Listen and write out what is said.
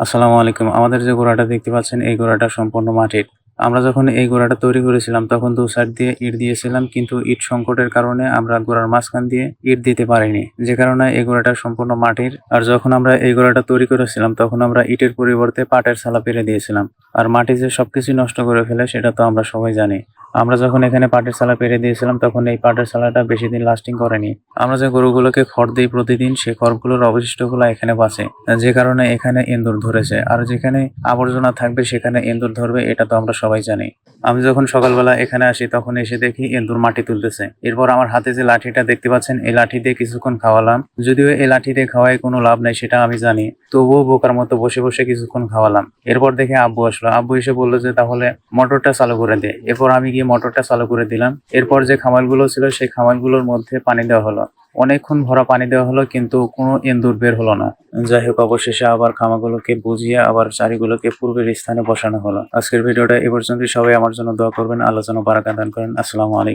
আসসালামু আলাইকুম। আমাদের যে গোড়াটা দেখতে পাচ্ছেন এই গোড়াটা সম্পূর্ণ মাটির। আমরা যখন এই গোড়াটা তৈরি করেছিলাম তখন ২ সাইড দিয়ে ইট দিয়েছিলাম, কিন্তু ইট সংকটের কারণে আমরা গোড়ার মাঝখান দিয়ে ইট দিতে পারিনি। যে কারণে এই গোড়াটা সম্পূর্ণ মাটির। আর যখন আমরা এই গোড়াটা তৈরি করেছিলাম তখন আমরা ইটের পরিবর্তে পাটের চালা পেরে দিয়েছিলাম। আর মাটি যে সবকিছু নষ্ট করে ফেলে সেটা তো আমরা সবাই জানি। আমরা যখন এখানে পাটের চালা পেরে দিয়েছিলাম তখন এই পাটের চালাটা বেশিদিন লাস্টিং করেনি। আমরা যে গরুগুলোকে খড় দিই প্রতিদিন, সেই খড়গুলোর অবশিষ্টগুলো এখানে বাঁচে। যে কারণে এখানে এন্দুর ধরেছে। আর যেখানে আবর্জনা থাকবে সেখানে এন্দুর ধরবে, এটা তো আমরা সবাই জানি। আমি যখন সকালবেলা এখানে আসি তখন এসে দেখি এন্দুর মাটি তুলতেছে। এরপর আমার হাতে যে লাঠিটা দেখতে পাচ্ছেন এই লাঠি দিয়ে কিছুক্ষণ খাওয়ালাম। যদিও এই লাঠি দিয়ে খাওয়ায় কোনো লাভ নাই সেটা আমি জানি, তবুও বোকার মতো বসে বসে কিছুক্ষণ খাওয়ালাম। এরপর দেখে আব্বু আসলো। আব্বু এসে বললো যে তাহলে মোটরটা চালু করে দে। এরপর আমি গিয়ে মোটরটা চালু করে দিলাম। এরপর যে খামারগুলো ছিল সেই খামারগুলোর মধ্যে পানি দেওয়া হলো। অনেকক্ষণ ভরা পানি দেওয়া হলো কিন্তু কোনো এন্দুর বের হলো না। যাই হোক, অবশেষে আবার খামারগুলোকে বুঝিয়ে আবার চারিগুলোকে পূর্বের স্থানে বসানো হলো। আজকের ভিডিওটা এ পর্যন্তই। সবাই আমার জন্য দোয়া করবেন, আল্লাহ যেন বারাকা দান করেন। আসসালামু আলাইকুম।